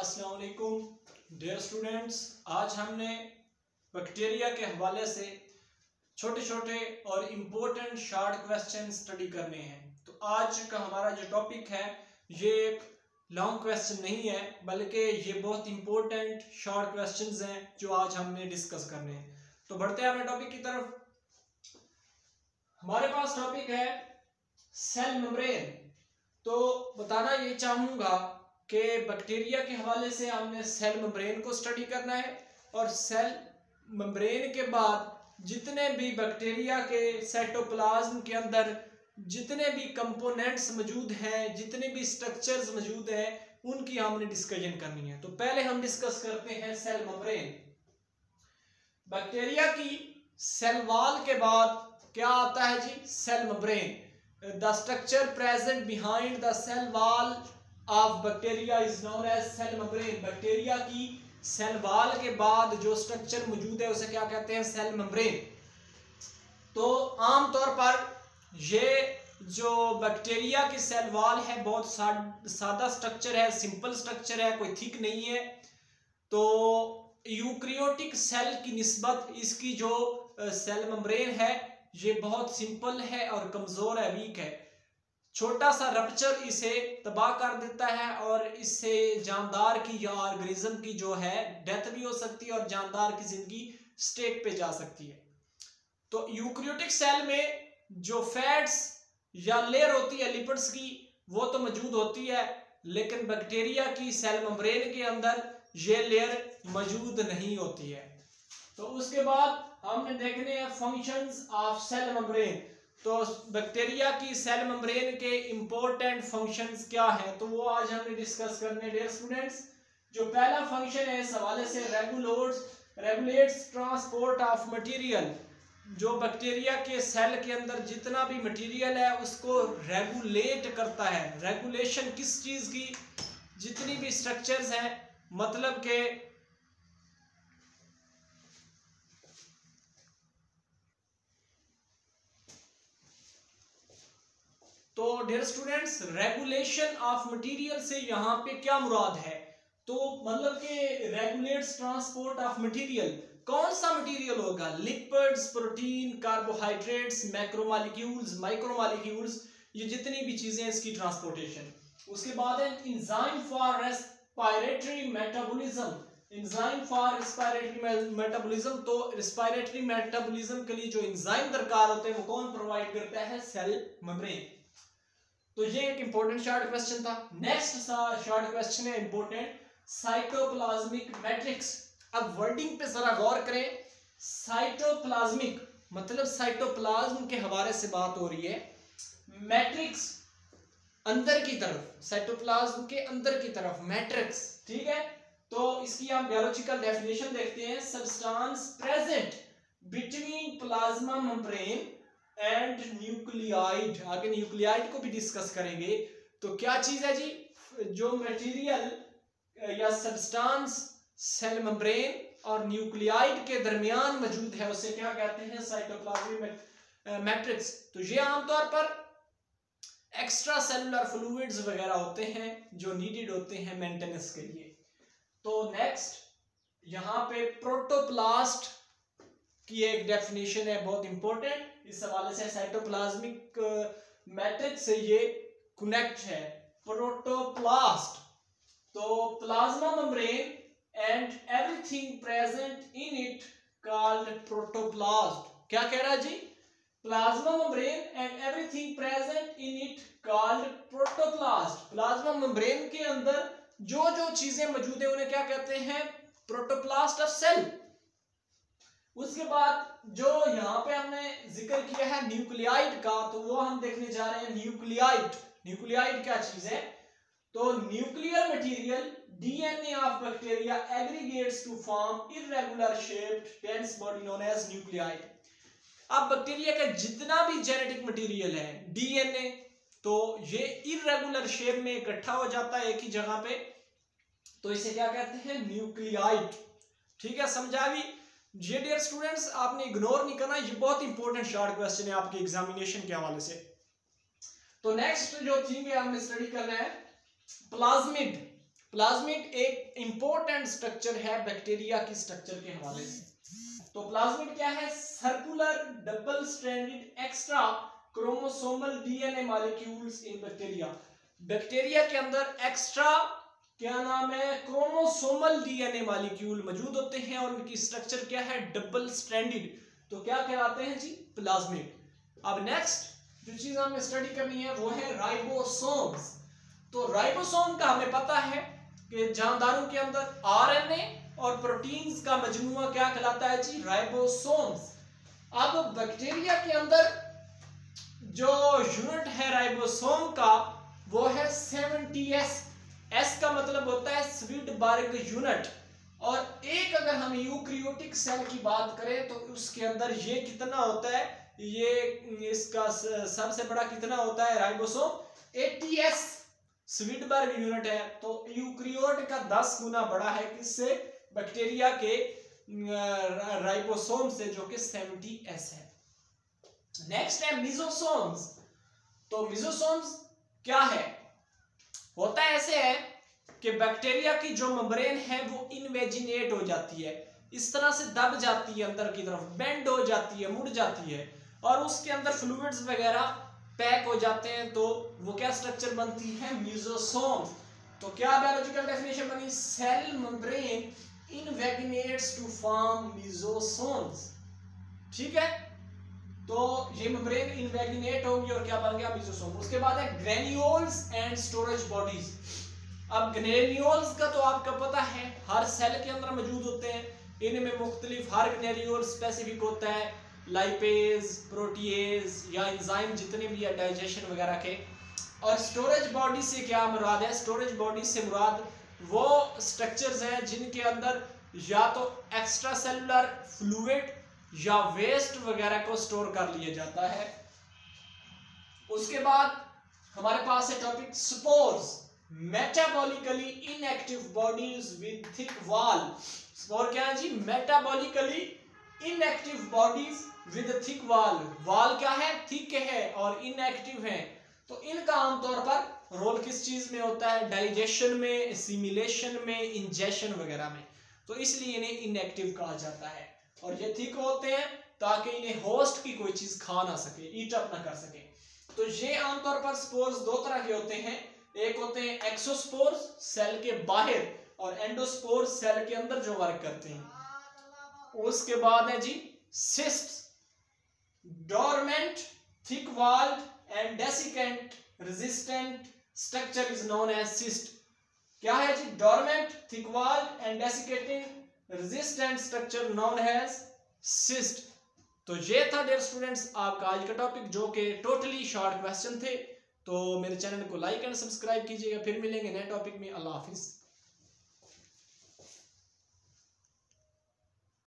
अस्सलाम वालेकुम dear students. आज हमने बैक्टीरिया के हवाले से छोटे छोटे और इम्पोर्टेंट शॉर्ट क्वेश्चन स्टडी करने हैं। तो आज का हमारा जो टॉपिक है ये एक लॉन्ग क्वेश्चन नहीं है, बल्कि ये बहुत इम्पोर्टेंट शॉर्ट क्वेश्चंस हैं जो आज हमने डिस्कस करने हैं। तो बढ़ते हैं अपने टॉपिक की तरफ। हमारे पास टॉपिक है सेल मेम्ब्रेन। तो बताना ये चाहूँगा कि बैक्टीरिया के हवाले से हमने सेल मेम्ब्रेन को स्टडी करना है, और सेल मेम्ब्रेन के बाद जितने भी बैक्टीरिया के साइटोप्लाज्म के अंदर जितने भी कंपोनेंट्स मौजूद हैं, जितने भी स्ट्रक्चर्स मौजूद हैं, उनकी हमने डिस्कशन करनी है। तो पहले हम डिस्कस करते हैं सेल मेम्ब्रेन। बैक्टीरिया की सेल वॉल के बाद क्या आता है जी? Cell membrane. The structure present behind the cell wall of bacteria is known as cell membrane. Bacteria की सेल वॉल के बाद जो स्ट्रक्चर मौजूद है उसे क्या कहते हैं? Cell membrane. तो आमतौर पर ये जो बैक्टीरिया की सेल वॉल है बहुत सादा स्ट्रक्चर है, सिंपल स्ट्रक्चर है, कोई थिक नहीं है। तो यूकैरियोटिक सेल की निस्बत इसकी जो सेल मेम्ब्रेन है ये बहुत सिंपल है और कमजोर है, वीक है। छोटा सा रप्चर इसे तबाह कर देता है और इससे जानदार की या ऑर्गेनिज्म की जो है डेथ भी हो सकती है और जानदार की जिंदगी स्टेक पे जा सकती है। तो यूकैरियोटिक सेल में जो फैट्स या लेयर होती है लिपिड्स की वो तो मौजूद होती है, लेकिन बैक्टीरिया की सेल मेम्ब्रेन के अंदर ये लेयर मौजूद नहीं होती है। तो उसके बाद हमने देखने हैं फंक्शंस ऑफ सेल मेम्ब्रेन। तो बैक्टीरिया की सेल मेम्ब्रेन के इंपॉर्टेंट फंक्शंस क्या हैं, तो वो आज हमने डिस्कस करने डियर स्टूडेंट्स। जो पहला फंक्शन है इस हवाले से रेगुलेट्स ट्रांसपोर्ट ऑफ मटेरियल। जो बैक्टीरिया के सेल के अंदर जितना भी मटेरियल है उसको रेगुलेट करता है। रेगुलेशन किस चीज की? जितनी भी स्ट्रक्चर्स हैं, मतलब के तो dear students regulation of material से यहाँ पे क्या मुराद है? तो मतलब कि रेगुलेट्स ट्रांसपोर्ट ऑफ मटेरियल। कौन सा मटेरियल होगा? Lipids, protein, carbohydrates, macromolecules, micromolecules, ये जितनी भी चीजें इसकी ट्रांसपोर्टेशन। उसके बाद है enzyme for respiratory metabolism. Enzyme for respiratory metabolism. तो रेस्पिरेटरी मेटाबॉलिज्म के लिए जो एंजाइम दरकार होते हैं वो कौन प्रोवाइड करता है? Cell membrane. तो ये एक इंपॉर्टेंट शॉर्ट क्वेश्चन था। नेक्स्ट शॉर्ट क्वेश्चन है इंपॉर्टेंट, साइटोप्लाज्मिक मैट्रिक्स। अब वर्डिंग पे जरा गौर करें। साइटोप्लाज्मिक मतलब साइटोप्लाज्म के हवाले से बात हो रही है। मैट्रिक्स अंदर की तरफ, साइटोप्लाज्म के अंदर की तरफ मैट्रिक्स, ठीक है। तो इसकी हम बायोलॉजिकल डेफिनेशन देखते हैं। Substance present between plasma membrane and nuclide. आगे न्यूक्लियाइड को भी डिस्कस करेंगे। तो क्या चीज है जी? जो मटेरियल या सब्सटेंस सेल मेम्ब्रेन और न्यूक्लियाइड के दरमियान मौजूद है उसे क्या कहते हैं? Cytoplasmic matrix. तो ये आमतौर पर एक्स्ट्रा सेलुलर फ्लूइड्स वगैरह होते हैं जो नीडेड होते हैं मेंटेनेंस के लिए। तो नेक्स्ट यहाँ पे प्रोटोप्लास्ट की एक डेफिनेशन है बहुत इंपॉर्टेंट। इस हवाले से साइटोप्लाज्मिक मैट्रिक्स से ये कनेक्ट है। प्रोटोप्लास्ट तो plasma membrane and everything present in it called protoplast. क्या कह रहा है जी? Plasma membrane and everything present in it called protoplast. Plasma membrane के अंदर जो जो चीजें मौजूद है उन्हें क्या कहते हैं? Protoplast of cell. उसके बाद जो यहाँ पे हमने जिक्र किया है न्यूक्लियाइड का, तो वो हम देखने जा रहे हैं न्यूक्लियाइड। न्यूक्लियाइड क्या चीज है? तो nuclear material DNA of bacteria aggregates to form irregular shaped dense body known as nucleoid. अब बैक्टीरिया का जितना भी जेनेटिक मटेरियल है डीएनए, तो ये इर्रेगुलर शेप में इकट्ठा हो जाता है एक ही जगह पे, तो इसे क्या कहते हैं? न्यूक्लियाइड। ठीक है, समझा भी? ये डियर स्टूडेंट्स आपने इग्नोर नहीं करना, ये बहुत इंपॉर्टेंट शॉर्ट क्वेश्चन है आपके एग्जामिनेशन के हवाले से। तो नेक्स्ट जो थीम है हमने स्टडी करना है प्लाज्मिड। प्लाज्मिड एक इंपॉर्टेंट स्ट्रक्चर है बैक्टीरिया की स्ट्रक्चर के हवाले से। तो प्लाज्मिड क्या है? Circular double stranded extra chromosomal DNA molecules in bacteria. Bacteria के अंदर एक्स्ट्रा क्या नाम है? क्रोमोसोमल डीएनए मॉलिक्यूल मौजूद होते हैं और उनकी स्ट्रक्चर क्या है? Double stranded. तो क्या कहलाते हैं जी? प्लाज्मिड। अब नेक्स्ट जो चीज हमें स्टडी करनी है वो है राइबोसोम्स। तो राइबोसोम का हमें पता है कि जानदारों के अंदर आरएनए और प्रोटीन्स का मजमूआ क्या कहलाता है जी? राइबोसोम्स। अब बैक्टीरिया के अंदर जो यूनिट है राइबोसोम का वो है 70S। एस का मतलब होता है स्वीडबर्ग यूनिट। और एक अगर हम यूकैरियोटिक सेल की बात करें तो उसके अंदर ये कितना होता है? ये इसका सबसे बड़ा कितना होता है? राइबोसोम 80S स्वीडबर्ग यूनिट है। तो यूकैरियोट का 10 गुना बड़ा है किससे? बैक्टीरिया के राइबोसोम से, जो कि 70S है। नेक्स्ट है मिजोसोम्स। तो मिजोसोम्स क्या है? होता ऐसे है कि बैक्टीरिया की जो मेम्ब्रेन है वो इनवेजिनेट हो जाती है, इस तरह से दब जाती है, अंदर की तरफ बेंड हो जाती है, मुड़ जाती है और उसके अंदर फ्लूइड्स वगैरह पैक हो जाते हैं। तो वो क्या स्ट्रक्चर बनती है? मिजोसोम। तो क्या बायोलॉजिकल डेफिनेशन बनी? Cell membrane invaginates to form mesosomes. ठीक है, तो ये मेम्ब्रेन इनवेजिनेट होगी और क्या बन गया? मिजोसोम। उसके बाद है ग्रेन्यूल्स एंड स्टोरेज बॉडीज। अब ग्रेन्यूल्स का तो आपका पता है हर सेल के अंदर मौजूद होते हैं। इनमें मुख्तलिफ हर ग्रेन्यूल स्पेसिफिक होता है, लाइपेज, प्रोटीएज या एंजाइम जितने भी है डाइजेशन वगैरह के। और स्टोरेज बॉडी से क्या मुराद है? स्टोरेज बॉडी से मुराद वो स्ट्रक्चर्स हैं जिनके अंदर या तो एक्स्ट्रा सेलुलर फ्लूइड या वेस्ट वगैरह को स्टोर कर लिया जाता है। उसके बाद हमारे पास है topic spores. Metabolically inactive bodies with thick wall. Spore क्या है जी? Metabolically inactive bodies with thick wall. Wall क्या है? थिक है और इनएक्टिव है। तो इनका आमतौर पर रोल किस चीज में होता है? डाइजेशन में, एसिमिलेशन में, इंजेशन वगैरह में। तो इसलिए इन्हें इनएक्टिव कहा जाता है। और ये थिक होते हैं ताकि इन्हें होस्ट की कोई चीज खा ना सके, ईट अप ना कर सके। तो ये आमतौर पर स्पोर्स दो तरह के होते हैं। एक होते हैं एक्सोस्पोर्स, सेल के बाहर, और एंडोस्पोर्स, सेल के अंदर जो वर्क करते हैं। उसके बाद है जी cysts. Dormant, thick walled and desiccant resistant structure is known as cyst. क्या है जी? Dormant, thick walled and desiccating resistant structure known as cyst. तो ये था डियर स्टूडेंट्स आपका आज का टॉपिक, जो कि टोटली शॉर्ट क्वेश्चन थे। तो मेरे चैनल को लाइक एंड सब्सक्राइब कीजिएगा। फिर मिलेंगे नए टॉपिक में। अल्लाह हाफिज।